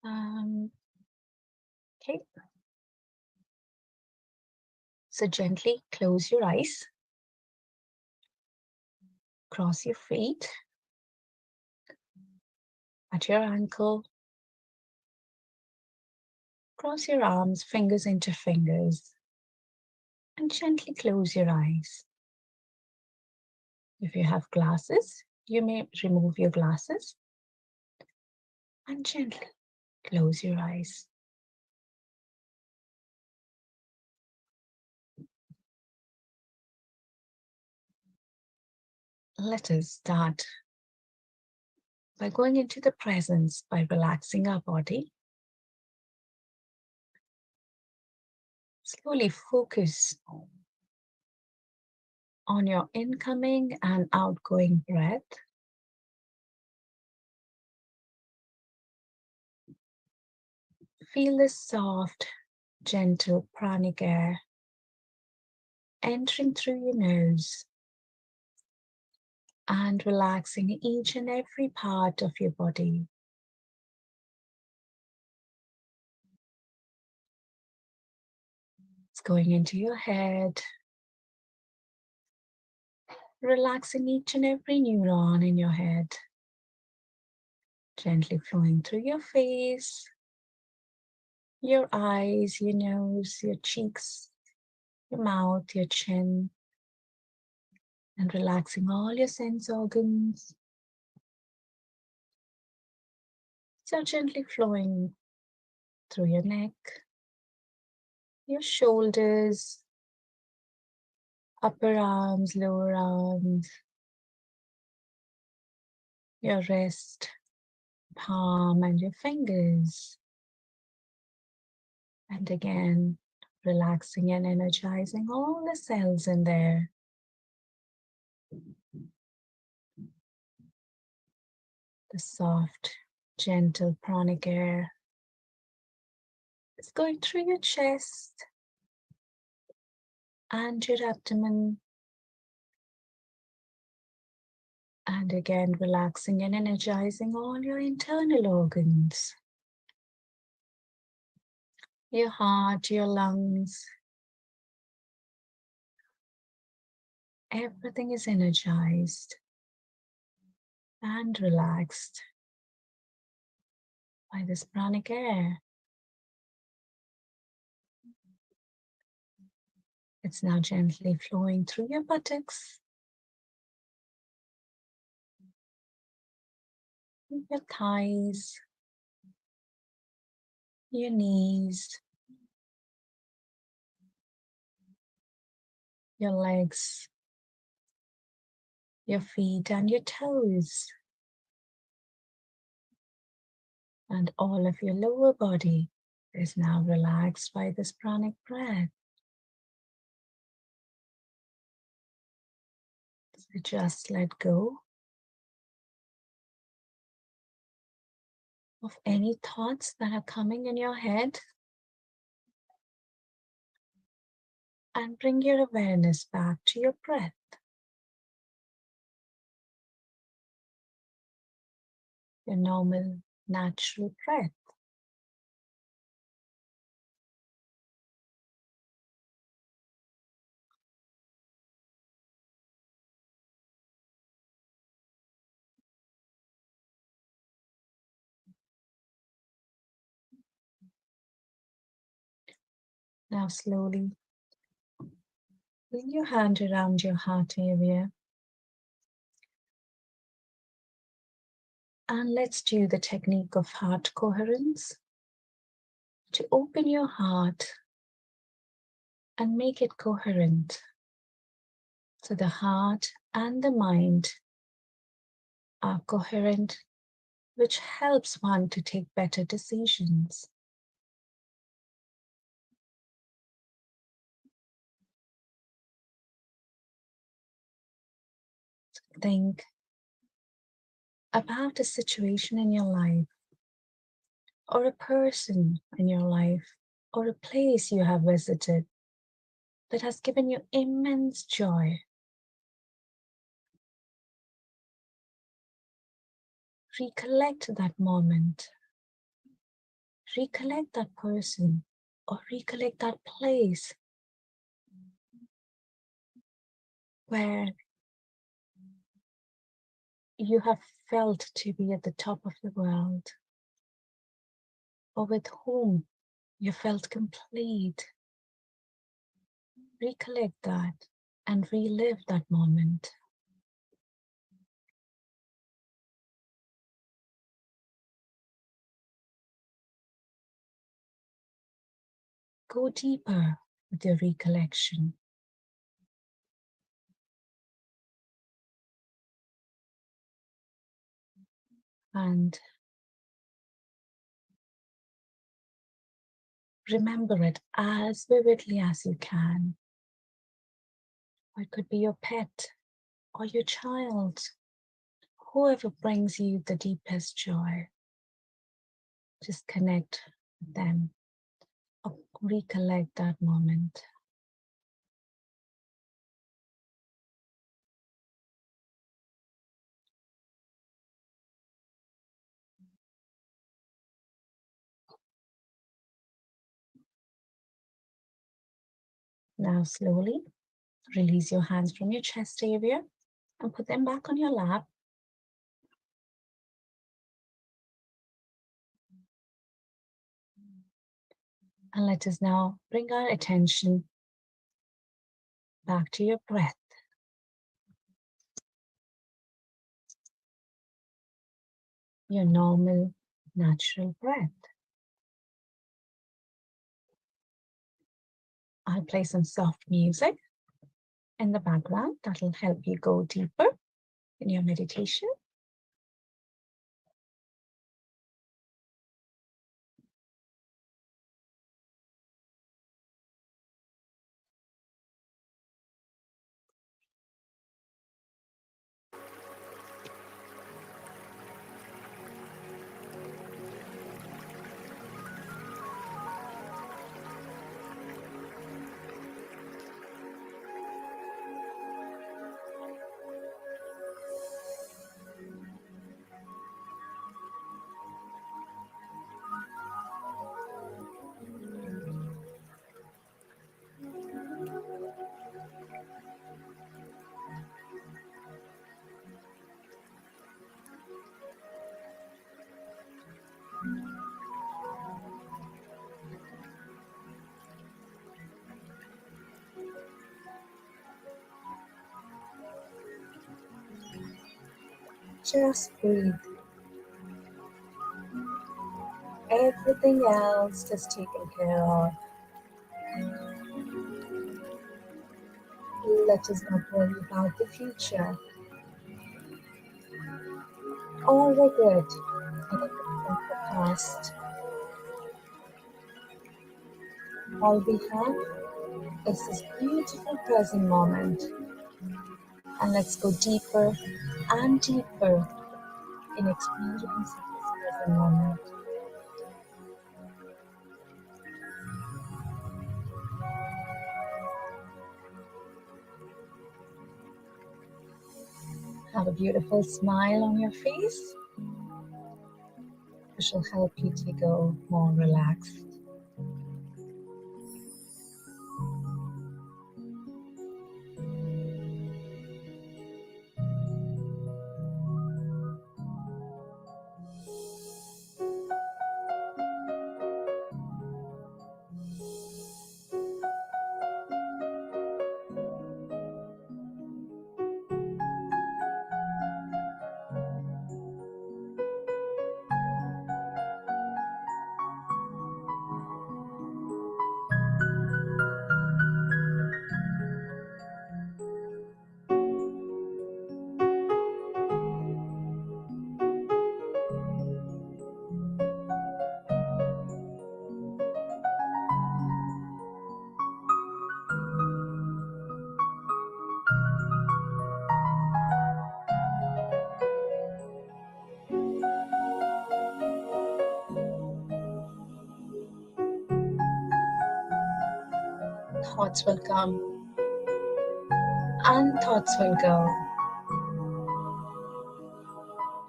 Okay. So gently close your eyes, cross your feet at your ankle, cross your arms, fingers into fingers, and gently close your eyes. If you have glasses, you may remove your glasses and gently close your eyes. Let us start by going into the presence by relaxing our body. Slowly focus on your incoming and outgoing breath. Feel the soft, gentle pranic air entering through your nose and relaxing each and every part of your body. It's going into your head, relaxing each and every neuron in your head, gently flowing through your face, your eyes, your nose, your cheeks, your mouth, your chin, and relaxing all your sense organs. So gently flowing through your neck, your shoulders, upper arms, lower arms, your wrist, palm, and your fingers. And again, relaxing and energizing all the cells in there. The soft, gentle pranic air is going through your chest and your abdomen and And again, relaxing and energizing all your internal organs, your heart, your lungs. Everything is energized and relaxed by this pranic air. It's now gently flowing through your buttocks, your thighs, your knees, your legs, your feet and your toes, and all of your lower body is now relaxed by this pranic breath. So just let go of any thoughts that are coming in your head and bring your awareness back to your breath. Your normal, natural breath. Now slowly bring your hand around your heart area and let's do the technique of heart coherence to open your heart and make it coherent. So the heart and the mind are coherent, which helps one to take better decisions. Think about a situation in your life, or a person in your life, or a place you have visited that has given you immense joy. Recollect that moment. Recollect that person, or recollect that place where you have felt to be at the top of the world, or with whom you felt complete. Recollect that and relive that moment. Go deeper with your recollection. And remember it as vividly as you can. Or it could be your pet or your child, whoever brings you the deepest joy. Just connect with them or recollect that moment. Now slowly release your hands from your chest area and put them back on your lap. And let us now bring our attention back to your breath. Your normal, natural breath. I'll play some soft music in the background that will help you go deeper in your meditation. Just breathe. Everything else is taken care of. Let us not worry about the future or regret anything from the past. All we have is this beautiful present moment, and let's go deeper and deeper in experiencing this present moment. Have a beautiful smile on your face, which will help you to go more relaxed. Thoughts will come and thoughts will go.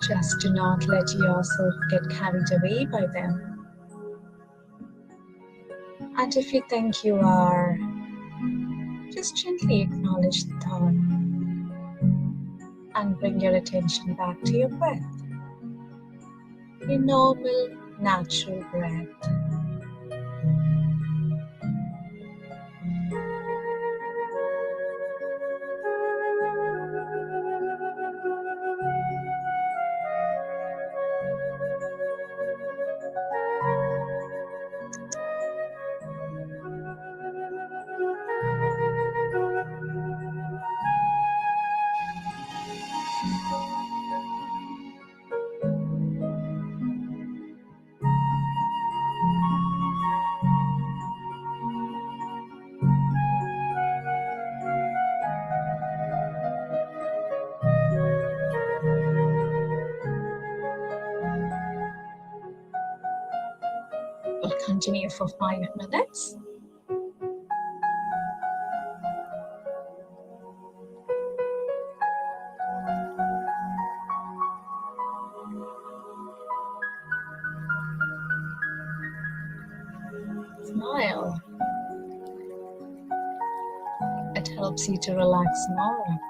Just do not let yourself get carried away by them. And if you think you are, just gently acknowledge the thought and bring your attention back to your breath, your normal, natural breath. We'll continue for 5 minutes. Smile. It helps you to relax more.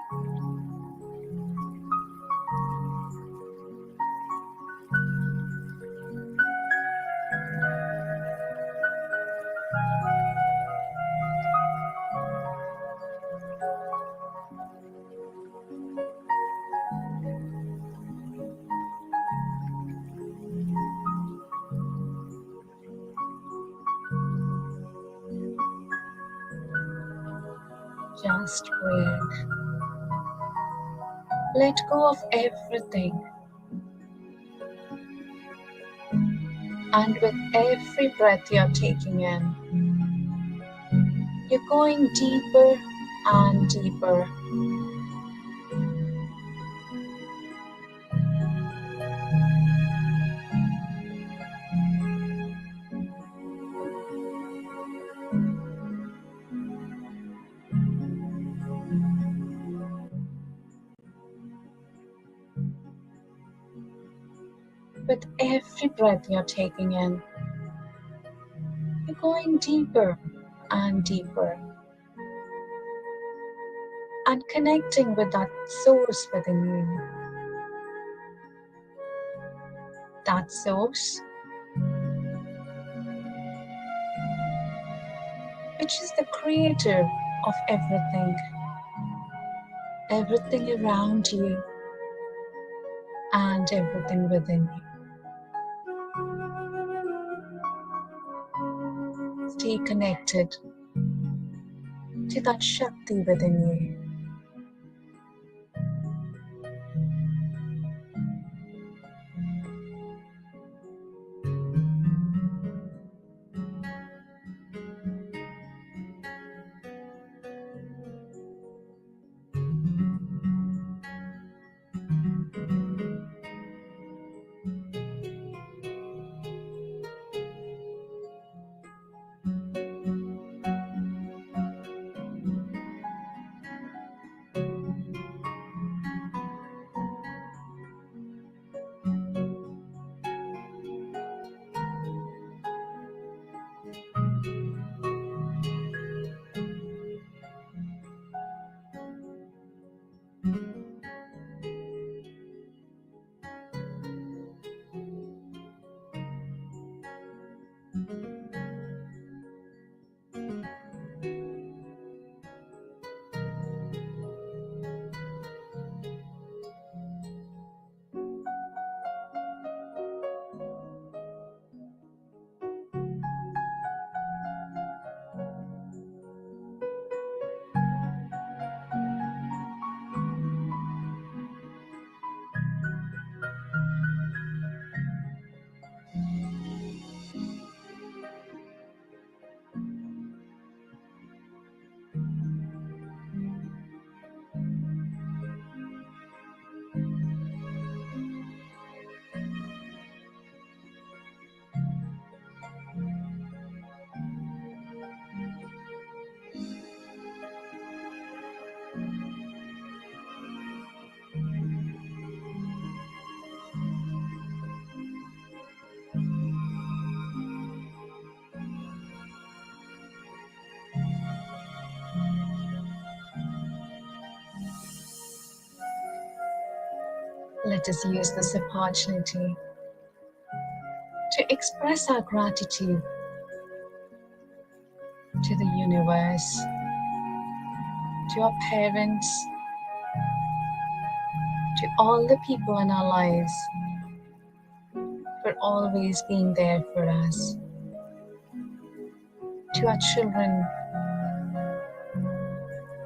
Just breathe. Let go of everything. And with every breath you're taking in, you're going deeper and deeper. With every breath you're taking in, you're going deeper and deeper and connecting with that source within you. That source, which is the creator of everything, everything around you, and everything within you. Stay connected to that Shakti within you. Let us use this opportunity to express our gratitude to the universe, to our parents, to all the people in our lives for always being there for us, to our children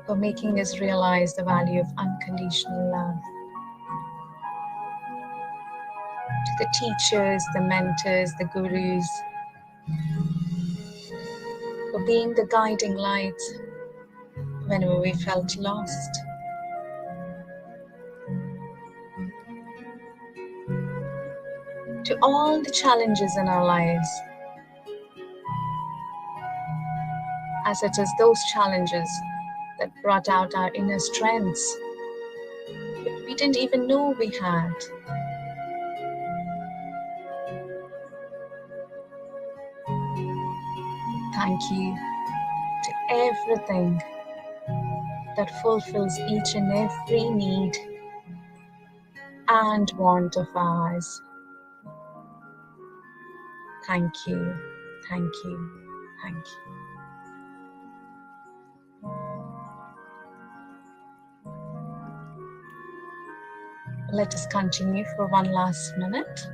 for making us realize the value of unconditional love, to the teachers, the mentors, the gurus for being the guiding light whenever we felt lost, to all the challenges in our lives, as it is those challenges that brought out our inner strengths that we didn't even know we had. Thank you to everything that fulfills each and every need and want of ours. Thank you, thank you, thank you. Let us continue for one last minute.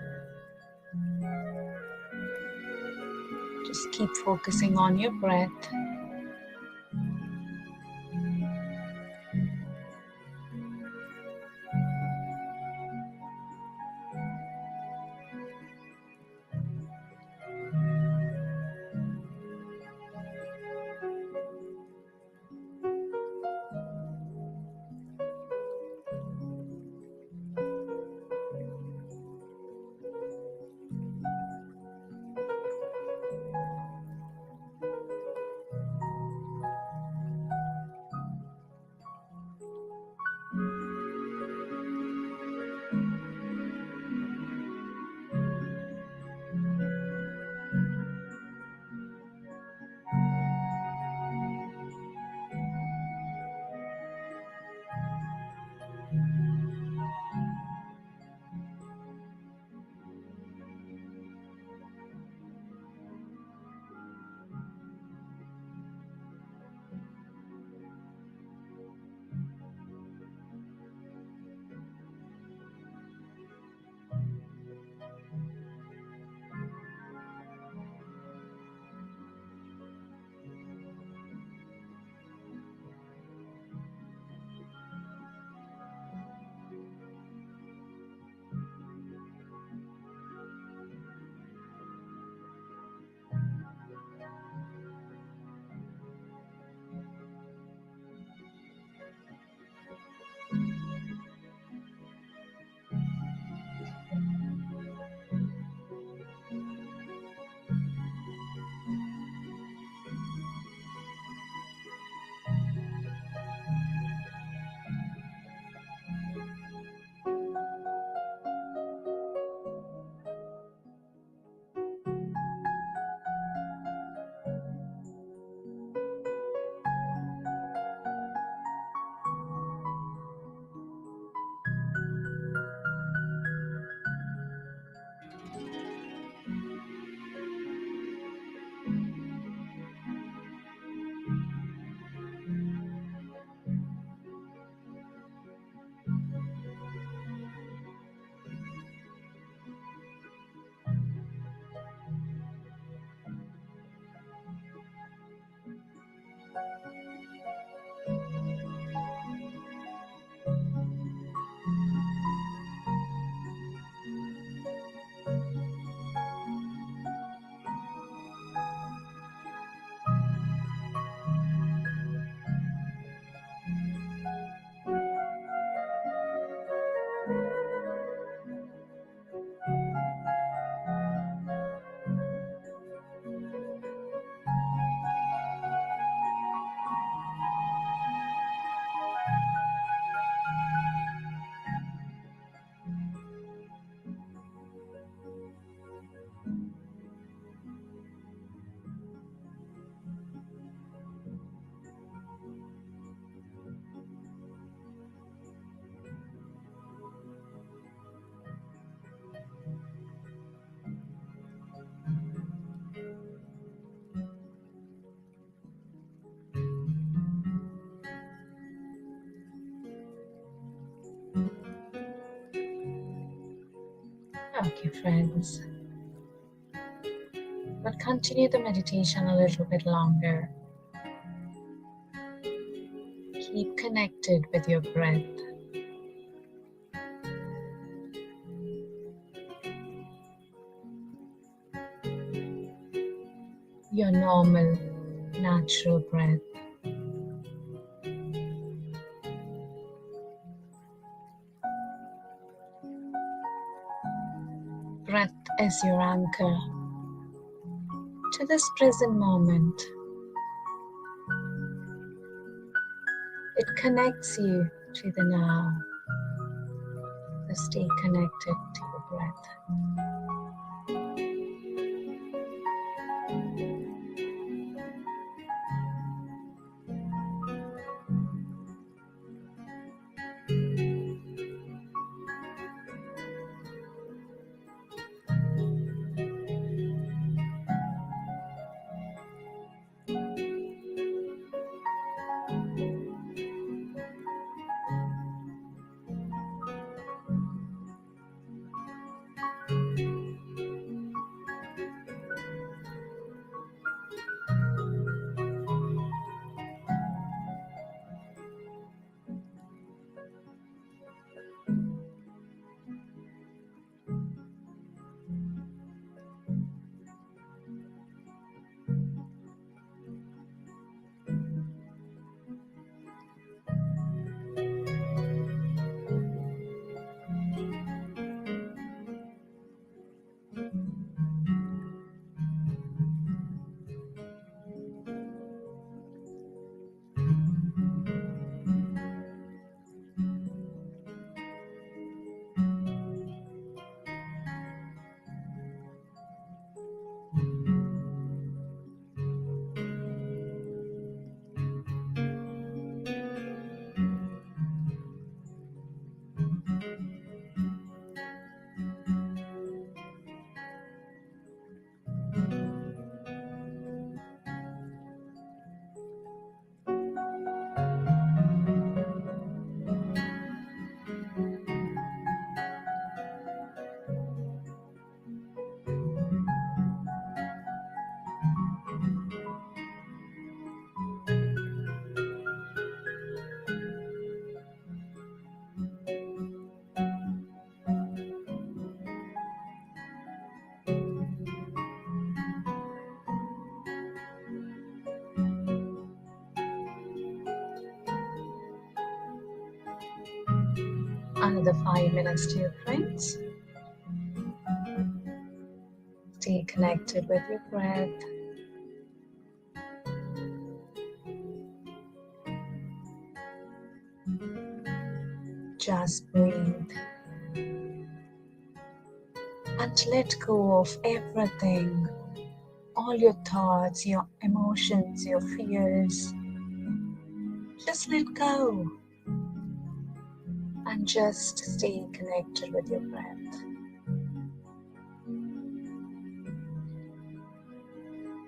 Just keep focusing on your breath. Okay, friends, we'll continue the meditation a little bit longer. Keep connected with your breath, your normal, natural breath. Breath is your anchor to this present moment. It connects you to the now. So stay connected to your breath. Another 5 minutes, dear friends. Stay connected with your breath. Just breathe and let go of everything, all your thoughts, your emotions, your fears. Just let go and just stay connected with your breath.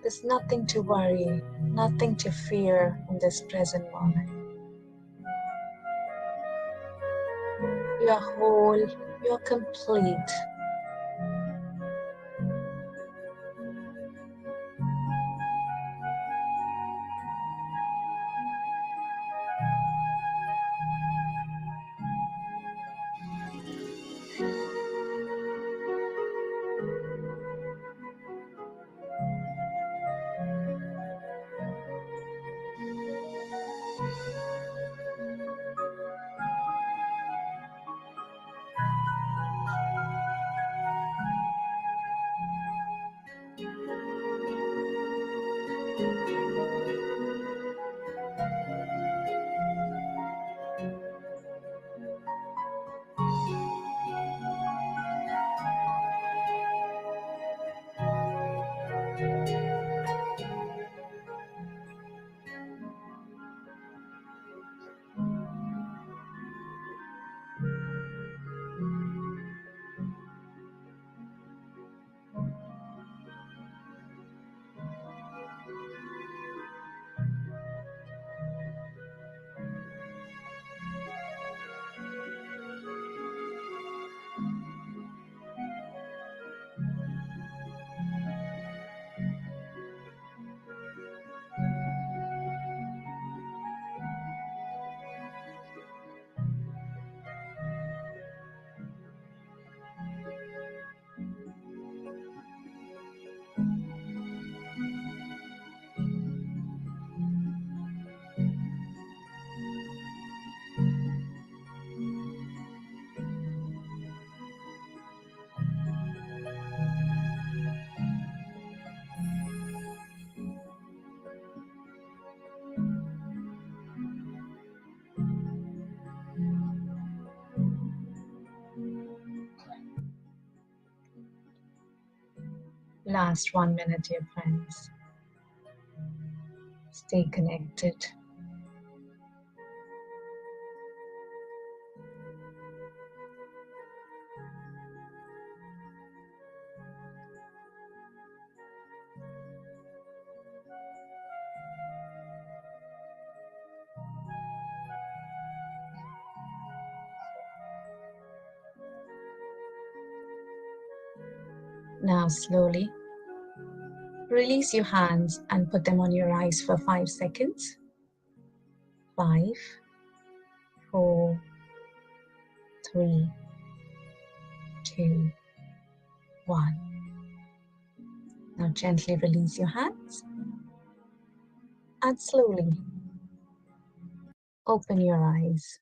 There's nothing to worry, nothing to fear in this present moment. You are whole, you are complete. Last 1 minute, dear friends. Stay connected. Now, slowly release your hands and put them on your eyes for 5 seconds. 5, 4, 3, 2, 1. Now, gently release your hands and slowly open your eyes.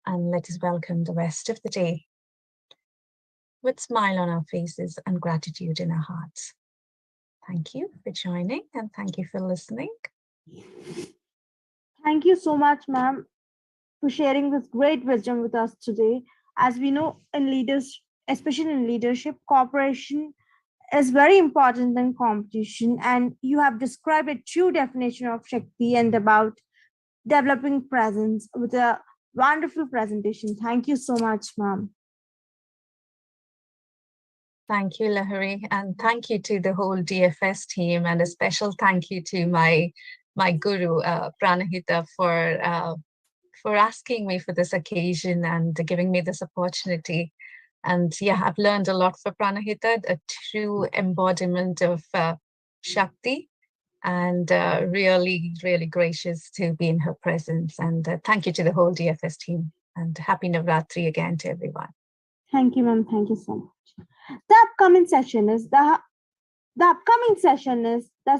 And let us welcome the rest of the day with smile on our faces and gratitude in our hearts. Thank you for joining and thank you for listening. Thank you so much, ma'am, for sharing this great wisdom with us today. As we know, in leaders, especially in leadership, cooperation is very important than competition. And you have described a true definition of Shakti and about developing presence with a wonderful presentation. Thank you so much, ma'am. Thank you, Lahari, and thank you to the whole DFS team, and a special thank you to my guru Pranahita for asking me for this occasion and giving me this opportunity. And yeah, I've learned a lot for Pranahita, a true embodiment of Shakti, and really, really gracious to be in her presence. And thank you to the whole DFS team, and happy Navratri again to everyone. Thank you, ma'am. Thank you so much. The upcoming session is the upcoming session is the